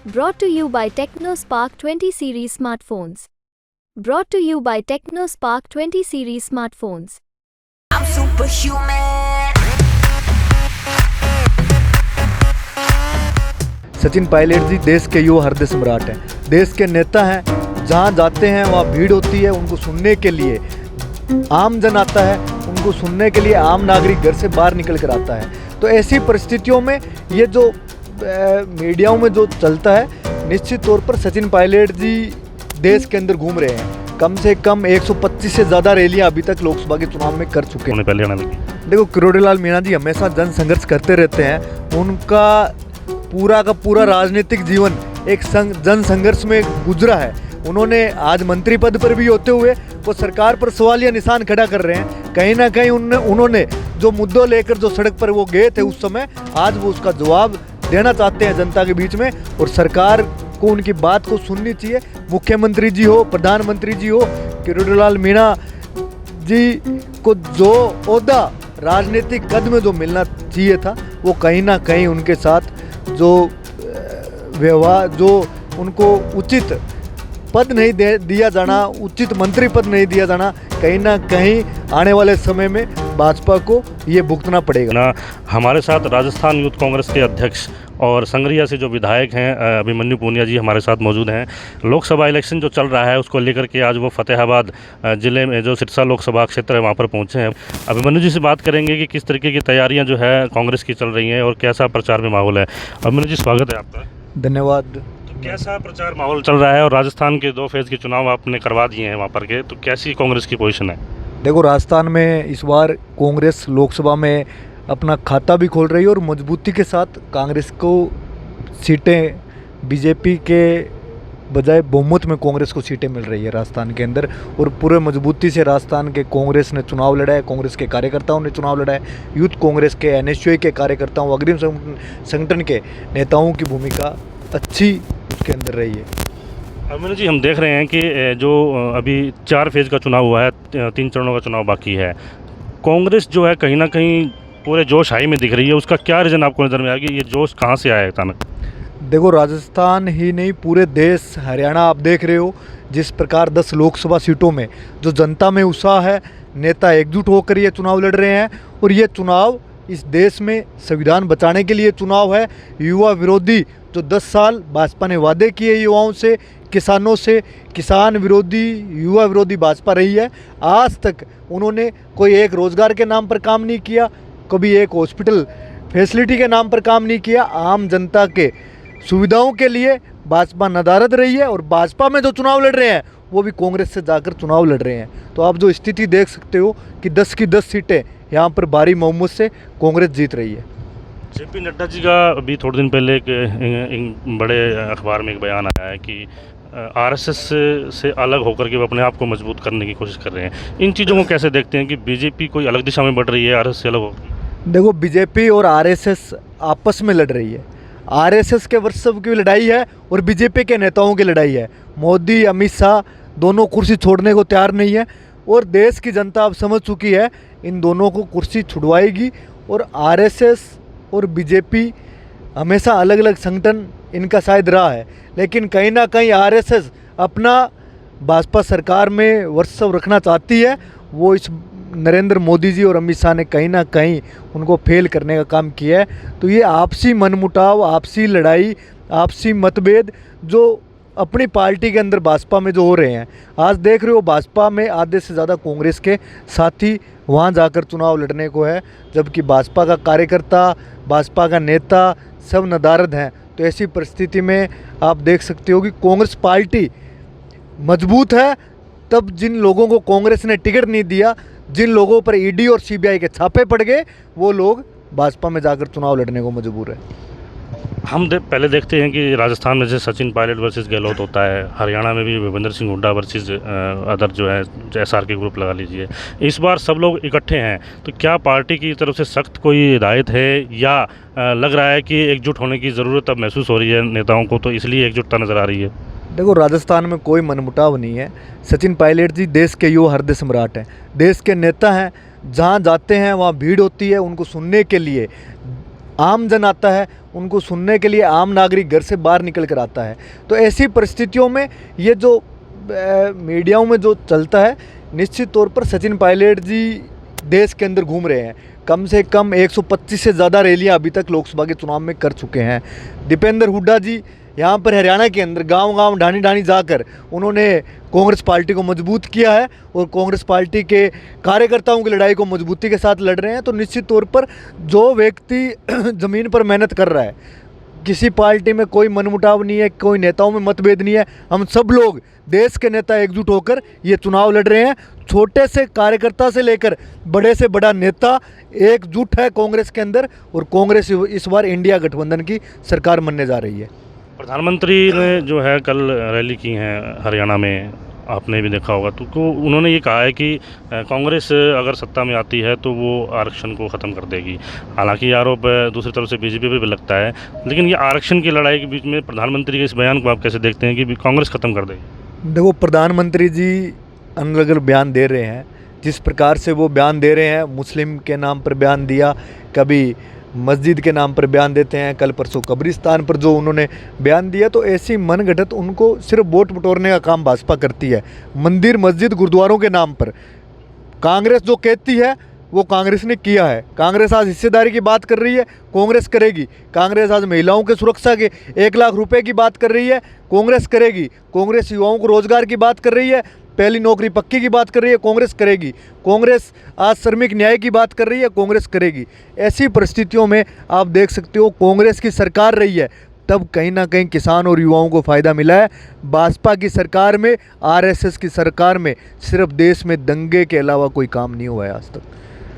Brought to you by TechnoSpark 20 series smartphones. Brought to you by TechnoSpark 20 series smartphones. I'm superhuman. Sachin Pilot ji देश के युवा हृदय सम्राट हैं, देश के नेता हैं। जहाँ जाते हैं वहाँ भीड़ होती है, उनको सुनने के लिए आम जन आता है, उनको सुनने के लिए आम नागरिक घर से बाहर निकल कर आता है। तो ऐसी परिस्थितियों में ये जो मीडियाओं में जो चलता है, निश्चित तौर पर सचिन पायलट जी देश के अंदर घूम रहे हैं। कम से कम 125 से ज़्यादा रैलियाँ अभी तक लोकसभा के चुनाव में कर चुके हैं। पहले आने लगी। देखो, किरोड़ीलाल मीणा जी हमेशा जन संघर्ष करते रहते हैं। उनका पूरा का पूरा राजनीतिक जीवन एक जन संघर्ष में गुजरा है। उन्होंने आज मंत्री पद पर भी होते हुए वो सरकार पर सवालिया निशान खड़ा कर रहे हैं। कहीं ना कहीं उन्होंने जो मुद्दों लेकर जो सड़क पर वो गए थे उस समय, आज वो उसका जवाब देना चाहते हैं जनता के बीच में, और सरकार को उनकी बात को सुननी चाहिए। मुख्यमंत्री जी हो, प्रधानमंत्री जी हो, किरोड़ीलाल मीणा जी को जो ओहदा राजनीतिक कद में जो मिलना चाहिए था, वो कहीं ना कहीं उनके साथ जो व्यवहार, जो उनको उचित पद नहीं दिया जाना, उचित मंत्री पद नहीं दिया जाना, कहीं ना कहीं आने वाले समय में भाजपा को ये भुगतना पड़ेगा ना। हमारे साथ राजस्थान यूथ कांग्रेस के अध्यक्ष और संगरिया से जो विधायक हैं अभिमन्यु पूनिया जी हमारे साथ मौजूद हैं। लोकसभा इलेक्शन जो चल रहा है उसको लेकर के आज वो फतेहाबाद ज़िले में जो सिरसा लोकसभा क्षेत्र है वहाँ पर पहुँचे हैं। अभिमन्यु जी से बात करेंगे कि किस तरीके की तैयारियाँ जो है कांग्रेस की चल रही हैं और कैसा प्रचार में माहौल है। अभिमन्यु जी, स्वागत है आपका। धन्यवाद। कैसा प्रचार माहौल चल रहा है, और राजस्थान के 2 फेज़ के चुनाव आपने करवा दिए हैं वहाँ पर के, तो कैसी कांग्रेस की पोजीशन है? देखो, राजस्थान में इस बार कांग्रेस लोकसभा में अपना खाता भी खोल रही है और मजबूती के साथ कांग्रेस को सीटें, बीजेपी के बजाय बहुमत में कांग्रेस को सीटें मिल रही है राजस्थान के अंदर। और पूरे मजबूती से राजस्थान के कांग्रेस ने चुनाव लड़ा है, कांग्रेस के कार्यकर्ताओं ने चुनाव लड़ा है। यूथ कांग्रेस के, एनएसयूआई के कार्यकर्ताओं, अग्रिम संगठन के नेताओं की भूमिका अच्छी उसके अंदर रही है। अभिमन्यु जी, हम देख रहे हैं कि जो अभी 4 फेज़ का चुनाव हुआ है, 3 चरणों का चुनाव बाकी है, कांग्रेस जो है कहीं ना कहीं पूरे जोश हाई में दिख रही है। उसका क्या रीज़न आपको नज़र में आया कि ये जोश कहाँ से आया अचानक? देखो, राजस्थान ही नहीं, पूरे देश, हरियाणा आप देख रहे हो जिस प्रकार 10 लोकसभा सीटों में जो जनता में उत्साह है, नेता एकजुट होकर ये चुनाव लड़ रहे हैं। और ये चुनाव इस देश में संविधान बचाने के लिए चुनाव है। युवा विरोधी जो 10 साल भाजपा ने वादे किए युवाओं से, किसानों से, किसान विरोधी, युवा विरोधी भाजपा रही है। आज तक उन्होंने कोई एक रोज़गार के नाम पर काम नहीं किया, कभी एक हॉस्पिटल फैसिलिटी के नाम पर काम नहीं किया। आम जनता के सुविधाओं के लिए भाजपा नदारद रही है। और भाजपा में जो चुनाव लड़ रहे हैं वो भी कांग्रेस से जाकर चुनाव लड़ रहे हैं। तो आप जो स्थिति देख सकते हो कि 10 की 10 सीटें यहाँ पर भारी बहुमत से कांग्रेस जीत रही है। जेपी नड्डा जी का अभी थोड़े दिन पहले एक बड़े अखबार में एक बयान आया है कि आरएसएस से अलग होकर के वो अपने आप को मजबूत करने की कोशिश कर रहे हैं। इन चीज़ों को कैसे देखते हैं कि बीजेपी कोई अलग दिशा में बढ़ रही है आरएसएस से अलग हो? देखो, बीजेपी और आरएसएस आपस में लड़ रही है। आरएसएस के वर्चस्व की लड़ाई है और बीजेपी के नेताओं की लड़ाई है। मोदी, अमित शाह दोनों कुर्सी छोड़ने को तैयार नहीं है और देश की जनता अब समझ चुकी है इन दोनों को कुर्सी छुड़वाएगी। और आरएसएस और बीजेपी हमेशा अलग अलग संगठन इनका शायद रहा है, लेकिन कहीं ना कहीं आरएसएस अपना भाजपा सरकार में वर्चस्व रखना चाहती है। वो इस नरेंद्र मोदी जी और अमित शाह ने कहीं ना कहीं उनको फेल करने का काम किया है। तो ये आपसी मनमुटाव, आपसी लड़ाई, आपसी मतभेद जो अपनी पार्टी के अंदर भाजपा में जो हो रहे हैं, आज देख रहे हो भाजपा में आधे से ज़्यादा कांग्रेस के साथी वहाँ जाकर चुनाव लड़ने को है, जबकि भाजपा का कार्यकर्ता, भाजपा का नेता सब नदारद हैं। तो ऐसी परिस्थिति में आप देख सकते हो कि कांग्रेस पार्टी मजबूत है। तब जिन लोगों को कांग्रेस ने टिकट नहीं दिया, जिन लोगों पर ईडी और सीबीआई के छापे पड़ गए, वो लोग भाजपा में जाकर चुनाव लड़ने को मजबूर है। हम पहले देखते हैं कि राजस्थान में जैसे सचिन पायलट वर्सेस गहलोत होता है, हरियाणा में भी भूपेंद्र सिंह हुड्डा वर्सेस अदर जो है एसआर के ग्रुप लगा लीजिए। इस बार सब लोग इकट्ठे हैं, तो क्या पार्टी की तरफ से सख्त कोई हिदायत है या लग रहा है कि एकजुट होने की ज़रूरत अब महसूस हो रही है नेताओं को, तो इसलिए एकजुटता नज़र आ रही है? देखो, राजस्थान में कोई मनमुटाव नहीं है। सचिन पायलट जी देश के युवा हृदय सम्राट हैं, देश के नेता हैं। जहाँ जाते हैं वहाँ भीड़ होती है, उनको सुनने के लिए आम जन आता है, उनको सुनने के लिए आम नागरिक घर से बाहर निकल कर आता है। तो ऐसी परिस्थितियों में ये जो मीडियाओं में जो चलता है, निश्चित तौर पर सचिन पायलट जी देश के अंदर घूम रहे हैं। कम से कम 125 से ज़्यादा रैलियां अभी तक लोकसभा के चुनाव में कर चुके हैं। दीपेंद्र हुड्डा जी यहाँ पर हरियाणा के अंदर गांव-गांव ढाणी-ढाणी जाकर उन्होंने कांग्रेस पार्टी को मजबूत किया है और कांग्रेस पार्टी के कार्यकर्ताओं की लड़ाई को मजबूती के साथ लड़ रहे हैं। तो निश्चित तौर पर जो व्यक्ति ज़मीन पर मेहनत कर रहा है, किसी पार्टी में कोई मनमुटाव नहीं है, कोई नेताओं में मतभेद नहीं है, हम सब लोग देश के नेता एकजुट होकर ये चुनाव लड़ रहे हैं। छोटे से कार्यकर्ता से लेकर बड़े से बड़ा नेता एकजुट है कांग्रेस के अंदर और कांग्रेस इस बार इंडिया गठबंधन की सरकार बनने जा रही है। प्रधानमंत्री ने जो है कल रैली की है हरियाणा में, आपने भी देखा होगा, तो उन्होंने ये कहा है कि कांग्रेस अगर सत्ता में आती है तो वो आरक्षण को ख़त्म कर देगी। हालांकि ये आरोप दूसरी तरफ से बीजेपी पे भी लगता है, लेकिन ये आरक्षण की लड़ाई के बीच में प्रधानमंत्री के इस बयान को आप कैसे देखते हैं कि कांग्रेस ख़त्म कर देगी? देखो, प्रधानमंत्री जी अलग अलग बयान दे रहे हैं। जिस प्रकार से वो बयान दे रहे हैं, मुस्लिम के नाम पर बयान दिया, कभी मस्जिद के नाम पर बयान देते हैं, कल परसों कब्रिस्तान पर जो उन्होंने बयान दिया, तो ऐसी मनगढ़ंत उनको सिर्फ वोट बटोरने का काम भाजपा करती है। मंदिर मस्जिद गुरुद्वारों के नाम पर कांग्रेस जो कहती है वो कांग्रेस ने किया है। कांग्रेस आज हिस्सेदारी की बात कर रही है, कांग्रेस करेगी। कांग्रेस आज महिलाओं के सुरक्षा के 1 लाख रुपए की बात कर रही है, कांग्रेस करेगी। कांग्रेस युवाओं को रोजगार की बात कर रही है, पहली नौकरी पक्की की बात कर रही है, कांग्रेस करेगी। कांग्रेस आज श्रमिक न्याय की बात कर रही है, कांग्रेस करेगी। ऐसी परिस्थितियों में आप देख सकते हो कांग्रेस की सरकार रही है, तब कहीं ना कहीं किसान और युवाओं को फ़ायदा मिला है। भाजपा की सरकार में, आरएसएस की सरकार में सिर्फ देश में दंगे के अलावा कोई काम नहीं हुआ है आज तक।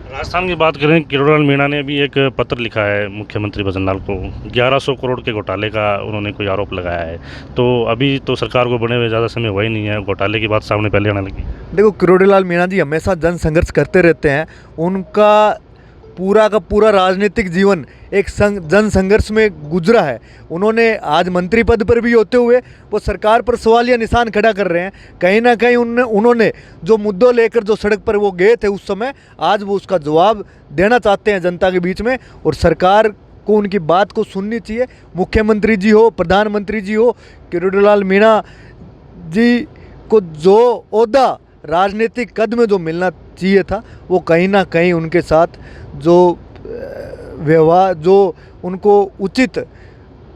राजस्थान की बात करें, किरोड़ीलाल मीणा ने भी एक पत्र लिखा है मुख्यमंत्री भजन लाल को। 1100 करोड़ के घोटाले का उन्होंने कोई आरोप लगाया है। तो अभी तो सरकार को बने हुए ज़्यादा समय हुआ ही नहीं है, घोटाले की बात सामने पहले आने लगी। देखो, किरोड़ीलाल मीणा जी हमेशा जन संघर्ष करते रहते हैं। उनका पूरा का पूरा राजनीतिक जीवन एक जन संघर्ष में गुजरा है। उन्होंने आज मंत्री पद पर भी होते हुए वो सरकार पर सवालिया निशान खड़ा कर रहे हैं। कहीं ना कहीं उन्होंने जो मुद्दों लेकर जो सड़क पर वो गए थे उस समय, आज वो उसका जवाब देना चाहते हैं जनता के बीच में, और सरकार को उनकी बात को सुननी चाहिए। मुख्यमंत्री जी हो, प्रधानमंत्री जी हो, किरोड़ीलाल मीणा जी को जो ओहदा राजनीतिक कद में जो मिलना चाहिए था, वो कहीं ना कहीं उनके साथ जो व्यवहार, जो उनको उचित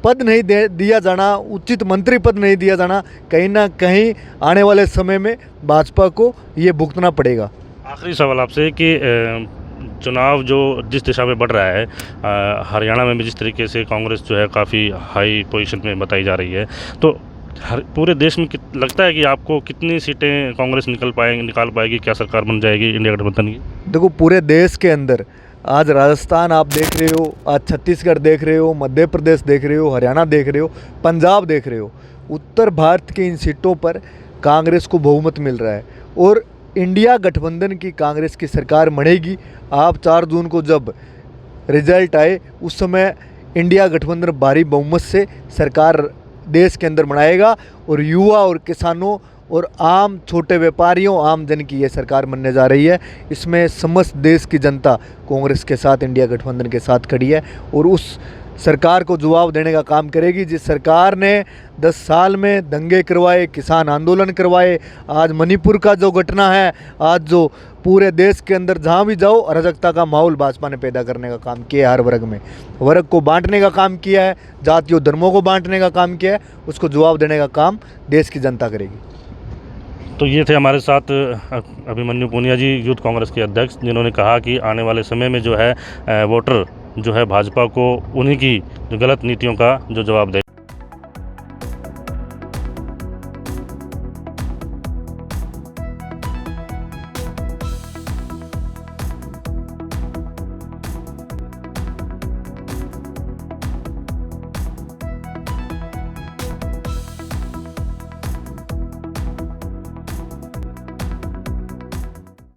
पद नहीं दिया जाना, उचित मंत्री पद नहीं दिया जाना, कहीं ना कहीं आने वाले समय में भाजपा को ये भुगतना पड़ेगा। आखिरी सवाल आपसे कि चुनाव जो जिस दिशा में बढ़ रहा है, हरियाणा में भी जिस तरीके से कांग्रेस जो है काफ़ी हाई पोजीशन में बताई जा रही है, तो पूरे देश में लगता है कि आपको कितनी सीटें कांग्रेस निकाल पाएगी? क्या सरकार बन जाएगी इंडिया गठबंधन की? देखो, पूरे देश के अंदर आज राजस्थान आप देख रहे हो, आज छत्तीसगढ़ देख रहे हो, मध्य प्रदेश देख रहे हो, हरियाणा देख रहे हो, पंजाब देख रहे हो, उत्तर भारत की इन सीटों पर कांग्रेस को बहुमत मिल रहा है और इंडिया गठबंधन की कांग्रेस की सरकार बनेगी। आप 4 जून को जब रिजल्ट आए उस समय इंडिया गठबंधन भारी बहुमत से सरकार देश के अंदर बनाएगा और युवा और किसानों और आम छोटे व्यापारियों, आम जन की ये सरकार बनने जा रही है। इसमें समस्त देश की जनता कांग्रेस के साथ, इंडिया गठबंधन के साथ खड़ी है और उस सरकार को जवाब देने का काम करेगी। जिस सरकार ने 10 साल में दंगे करवाए, किसान आंदोलन करवाए, आज मणिपुर का जो घटना है, आज जो पूरे देश के अंदर जहाँ भी जाओ अराजकता का माहौल भाजपा ने पैदा करने का काम किया है। हर वर्ग में वर्ग को बांटने का काम किया है, जातियों धर्मों को बांटने का काम किया है। उसको जवाब देने का काम देश की जनता करेगी। तो ये थे हमारे साथ अभिमन्यु पूनिया जी, यूथ कांग्रेस के अध्यक्ष, जिन्होंने कहा कि आने वाले समय में जो है वोटर जो है भाजपा को उन्हीं की जो गलत नीतियों का जो जवाब दे।